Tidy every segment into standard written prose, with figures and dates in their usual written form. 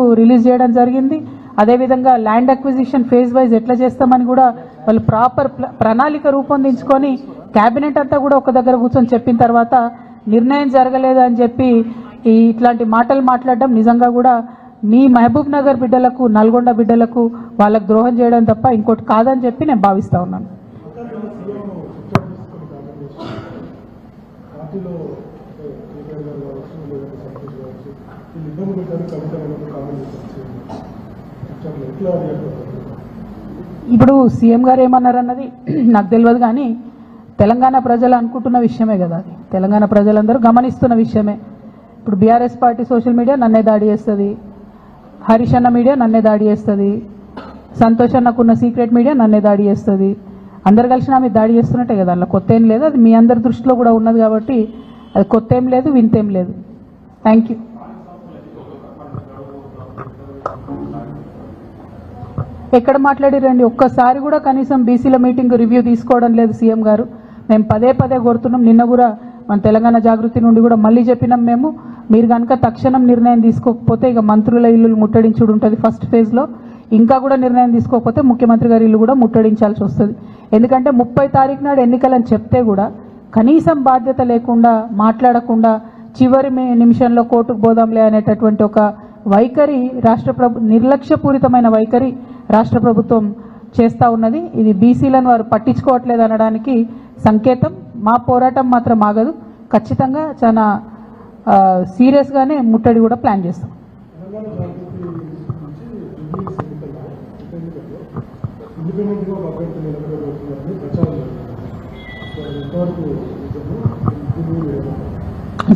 Release చేయడం జరిగింది. అదేవిధంగా ల్యాండ్ అక్విజిషన్ ఫేజ్ వైజ్ ఎట్లా చేస్తామని కూడా వాళ్ళు ప్రాపర్ ప్రణాళిక రూపొందించుకొని క్యాబినెట్ అంతా కూడా ఒక దగ్గర కూర్చొని చెప్పిన తర్వాత నిర్ణయం జరగలేదు అని చెప్పి ఇట్లాంటి మాటలు మాట్లాడడం నిజంగా కూడా మీ మహబూబ్ నగర్ బిడ్డలకు, నల్గొండ బిడ్డలకు వాళ్ళకు ద్రోహం చేయడం తప్ప ఇంకోటి కాదని చెప్పి నేను భావిస్తా ఉన్నాను. ఇప్పుడు సీఎం గారు ఏమన్నారన్నది నాకు తెలియదు, కానీ తెలంగాణ ప్రజలు అనుకుంటున్న విషయమే కదా, అది తెలంగాణ ప్రజలందరూ గమనిస్తున్న విషయమే. ఇప్పుడు బీఆర్ఎస్ పార్టీ సోషల్ మీడియా నన్నే దాడి చేస్తుంది, హరీష్ అన్న మీడియా నన్నే దాడి చేస్తుంది, సంతోష్ అన్నకున్న సీక్రెట్ మీడియా నన్నే దాడి చేస్తుంది. అందరు కలిసి నా మీద దాడి చేస్తున్నట్టే కదా, అలా కొత్త ఏం లేదు, అది మీ అందరి దృష్టిలో కూడా ఉన్నది కాబట్టి అది కొత్త ఏం లేదు, వింతేం లేదు. Thank you. ఎక్కడ మాట్లాడిరండి, ఒక్కసారి కూడా కనీసం బీసీల మీటింగ్ రివ్యూ తీసుకోవడం లేదు సీఎం గారు. మేము పదే పదే కోరుతున్నాం, నిన్న కూడా మన తెలంగాణ జాగృతి నుండి కూడా మళ్ళీ చెప్పినాం మేము, మీరు కనుక తక్షణం నిర్ణయం తీసుకోకపోతే ఇక మంత్రుల ఇల్లు ముట్టడించుడు ఉంటుంది ఫస్ట్ ఫేజ్లో, ఇంకా కూడా నిర్ణయం తీసుకోకపోతే ముఖ్యమంత్రి గారి ఇల్లు కూడా ముట్టడించాల్సి వస్తుంది. ఎందుకంటే 30 తారీఖు నాడు ఎన్నికలని చెప్తే కూడా కనీసం బాధ్యత లేకుండా మాట్లాడకుండా చివరి నిమిషంలో కోర్టుకు పోదాంలే అనేటటువంటి ఒక వైఖరి నిర్లక్ష్యపూరితమైన వైఖరి రాష్ట్ర ప్రభుత్వం చేస్తూ ఉన్నది. ఇది బీసీలను వారు పట్టించుకోవట్లేదు అనడానికి సంకేతం. మా పోరాటం మాత్రం ఆగదు, ఖచ్చితంగా చాలా సీరియస్గానే ముట్టడి కూడా ప్లాన్ చేస్తాం.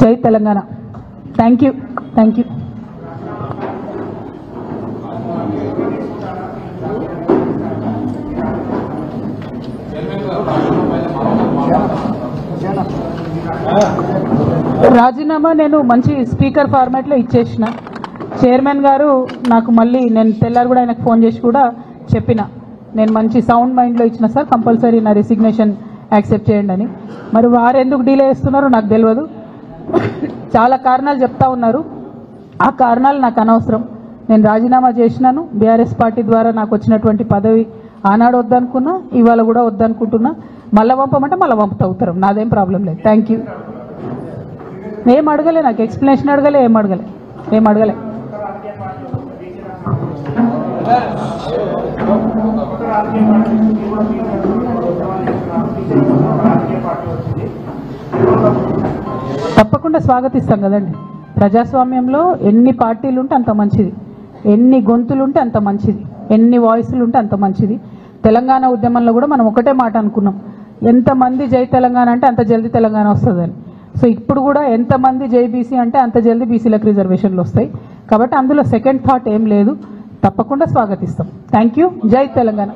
జై Telangana. Thank you. Thank you. రాజీనామా నేను మంచి స్పీకర్ ఫార్మాట్లో ఇచ్చేసిన. చైర్మన్ గారు నాకు మళ్ళీ నేను తెల్లారు కూడా ఆయనకు ఫోన్ చేసి కూడా చెప్పిన, నేను మంచి సౌండ్ మైండ్లో ఇచ్చిన సార్, కంపల్సరీ నా రెసిగ్నేషన్ యాక్సెప్ట్ చేయండి అని. మరి వారు ఎందుకు డిలే చేస్తున్నారో నాకు తెలియదు. చాలా కారణాలు చెప్తా ఉన్నారు, ఆ కారణాలు నాకు అనవసరం. నేను రాజీనామా చేసినాను. బీఆర్ఎస్ పార్టీ ద్వారా నాకు వచ్చినటువంటి పదవి ఆనాడు వద్దనుకున్నా, ఇవాళ కూడా వద్దనుకుంటున్నా. మళ్ళీ పంపమంటే మళ్ళీ పంపుతా ఉత్తరం, నాదేం ప్రాబ్లం లేదు. Thank you. ఏం అడగలే, నాకు ఎక్స్ప్లెనేషన్ అడగలే, ఏం అడగలే. తప్పకుండా స్వాగతిస్తాం కదండి. ప్రజాస్వామ్యంలో ఎన్ని పార్టీలు ఉంటే అంత మంచిది, ఎన్ని గొంతులు ఉంటే అంత మంచిది, ఎన్ని వాయిస్లు ఉంటే అంత మంచిది. తెలంగాణ ఉద్యమంలో కూడా మనం ఒకటే మాట అనుకున్నాం, ఎంతమంది జై తెలంగాణ అంటే అంత జల్దీ తెలంగాణ వస్తుందని. సో ఇప్పుడు కూడా ఎంతమంది జై బీసీ అంటే అంత జల్దీ బీసీలకు రిజర్వేషన్లు వస్తాయి. కాబట్టి అందులో సెకండ్ థాట్ ఏం లేదు, తప్పకుండా స్వాగతిస్తాం. Thank you. జై తెలంగాణ.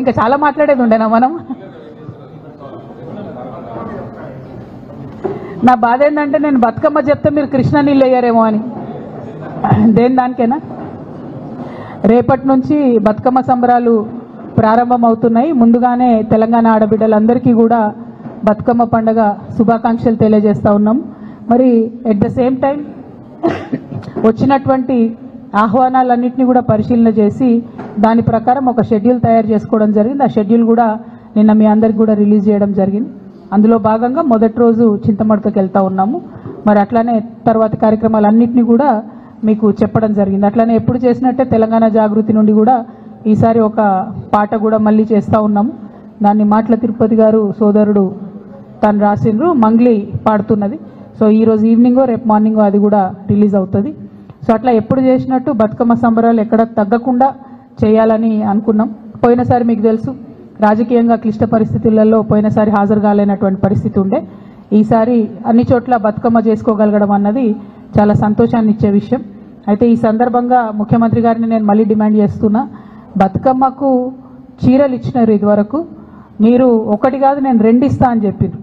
ఇంకా చాలా మాట్లాడేది ఉండేనా మనం. నా బాధ ఏంటంటే నేను బతుకమ్మ చెప్తే మీరు కృష్ణ నీళ్ళు వేయరేమో అని. దానికేనా రేపటి నుంచి బతుకమ్మ సంబరాలు ప్రారంభం అవుతున్నాయి. ముందుగానే తెలంగాణ ఆడబిడ్డలందరికీ కూడా బతుకమ్మ పండుగ శుభాకాంక్షలు తెలియజేస్తూ ఉన్నాం. మరి ఎట్ ద సేమ్ టైం వచ్చినటువంటి ఆహ్వానాలన్నింటినీ కూడా పరిశీలన చేసి దాని ప్రకారం ఒక షెడ్యూల్ తయారు చేసుకోవడం జరిగింది. ఆ షెడ్యూల్ కూడా నిన్న మీ అందరికి కూడా రిలీజ్ చేయడం జరిగింది. అందులో భాగంగా మొదటి రోజు చింతమడకకి వెళ్తూ ఉన్నాము. మరి అట్లానే తర్వాత కార్యక్రమాలన్నింటినీ కూడా మీకు చెప్పడం జరిగింది. అట్లానే ఎప్పుడు చేసినట్టే తెలంగాణ జాగృతి నుండి కూడా ఈసారి ఒక పాట కూడా మళ్ళీ చేస్తూ ఉన్నాము. దాన్ని మాటల తిరుపతి గారు సోదరుడు తను రాసిండ్రు, మంగ్లీ పాడుతున్నది. సో ఈరోజు ఈవినింగో రేపు మార్నింగో అది కూడా రిలీజ్ అవుతుంది. సో అట్లా ఎప్పుడు చేసినట్టు బతుకమ్మ సంబరాలు ఎక్కడ తగ్గకుండా చేయాలని అనుకున్నాం. పోయినసారి మీకు తెలుసు, రాజకీయంగా క్లిష్ట పరిస్థితులలో పోయినసారి హాజరు కాలేనటువంటి పరిస్థితి ఉండే. ఈసారి అన్ని చోట్ల బతుకమ్మ చేసుకోగలగడం అన్నది చాలా సంతోషాన్ని ఇచ్చే విషయం. అయితే ఈ సందర్భంగా ముఖ్యమంత్రి గారిని నేను మళ్ళీ డిమాండ్ చేస్తున్నా, బతుకమ్మకు చీరలు ఇచ్చినారు ఇదివరకు, మీరు ఒకటి కాదు నేను 2 ఇస్తా అని చెప్పారు.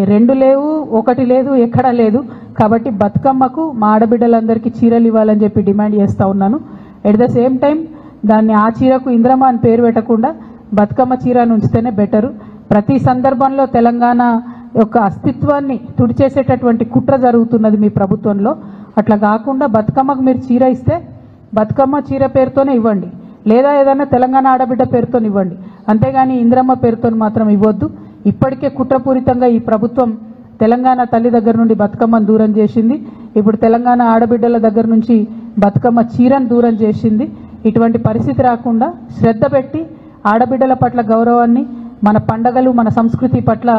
2 లేవు, 1 లేదు, ఎక్కడా లేదు. కాబట్టి బతుకమ్మకు మా ఆడబిడ్డలందరికీ చీరలు ఇవ్వాలని చెప్పి డిమాండ్ చేస్తూ ఉన్నాను. ఎట్ ద సేమ్ టైం దాన్ని ఆ చీరకు ఇంద్రమ్మ అని పేరు పెట్టకుండా బతుకమ్మ చీర అని ఉంచితేనే బెటరు. ప్రతి సందర్భంలో తెలంగాణ యొక్క అస్తిత్వాన్ని తుడిచేసేటటువంటి కుట్ర జరుగుతున్నది మీ ప్రభుత్వంలో. అట్లా కాకుండా బతుకమ్మకు మీరు చీర ఇస్తే బతుకమ్మ చీర పేరుతోనే ఇవ్వండి, లేదా ఏదైనా తెలంగాణ ఆడబిడ్డ పేరుతో ఇవ్వండి, అంతేగాని ఇంద్రమ్మ పేరుతో మాత్రం ఇవ్వద్దు. ఇప్పటికే కుట్రపూరితంగా ఈ ప్రభుత్వం తెలంగాణ తల్లి దగ్గర నుండి బతుకమ్మను దూరం చేసింది. ఇప్పుడు తెలంగాణ ఆడబిడ్డల దగ్గర నుంచి బతుకమ్మ చీరను దూరం చేసింది. ఇటువంటి పరిస్థితి రాకుండా శ్రద్ధ పెట్టి ఆడబిడ్డల పట్ల గౌరవాన్ని, మన పండగలు, మన సంస్కృతి పట్ల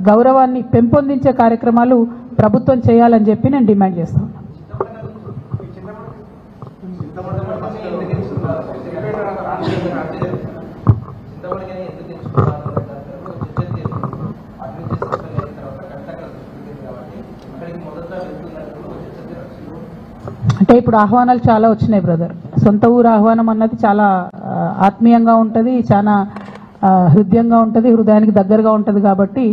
గౌరవాన్ని పెంపొందించే కార్యక్రమాలు ప్రభుత్వం చేయాలని చెప్పి నేను డిమాండ్ చేస్తాను. అంటే ఇప్పుడు ఆహ్వానాలు చాలా వచ్చినాయి బ్రదర్. సొంత ఊరు ఆహ్వానం అన్నది చాలా ఆత్మీయంగా ఉంటుంది, చాలా హృదయంగా ఉంటుంది, హృదయానికి దగ్గరగా ఉంటుంది. కాబట్టి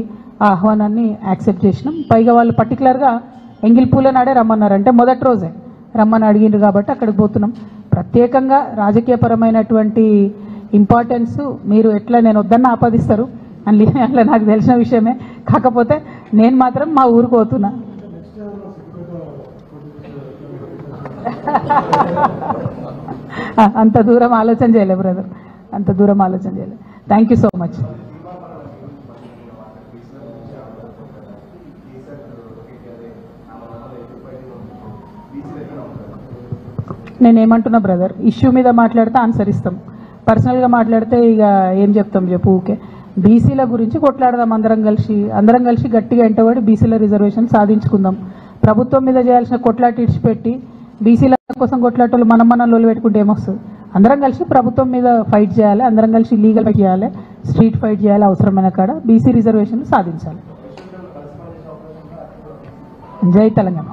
ఆ ఆహ్వానాన్ని యాక్సెప్ట్ చేసినాం. పైగా వాళ్ళు పర్టికులర్గా ఎంగిల్పూల నాడే రమ్మన్నారు, అంటే మొదటి రోజే రమ్మని అడిగిండ్రు కాబట్టి అక్కడికి పోతున్నాం. ప్రత్యేకంగా రాజకీయపరమైనటువంటి ఇంపార్టెన్స్ మీరు ఎట్లా నేను వద్దన్న ఆపాదిస్తారు అని అట్లా నాకు తెలిసిన విషయమే. కాకపోతే నేను మాత్రం మా ఊరికి పోతున్నా. అంత దూరం ఆలోచన చేయలే బ్రదర్, అంత దూరం ఆలోచన చేయలే. Thank you so much. నేనేమంటున్నా బ్రదర్, ఇష్యూ మీద మాట్లాడితే ఆన్సర్ ఇస్తాం, పర్సనల్గా మాట్లాడితే ఇక ఏం చెప్తాం చెప్పు. ఊకే బీసీల గురించి కొట్లాడదాం, అందరం కలిసి గట్టిగా ఎంటబడి బీసీల రిజర్వేషన్ సాధించుకుందాం. ప్రభుత్వం మీద చేయాల్సిన కొట్లాట ఇడిచిపెట్టి బీసీల కోసం కొట్లాటలు మనం లోలు పెట్టుకుంటే ఏమొస్తుంది? అందరం కలిసి ప్రభుత్వం మీద ఫైట్ చేయాలి, అందరం కలిసి లీగల్ ఫైట్ చేయాలి, స్ట్రీట్ ఫైట్ చేయాలి, అవసరమైన కాడ బీసీ రిజర్వేషన్లు సాధించాలి. జై తెలంగాణ.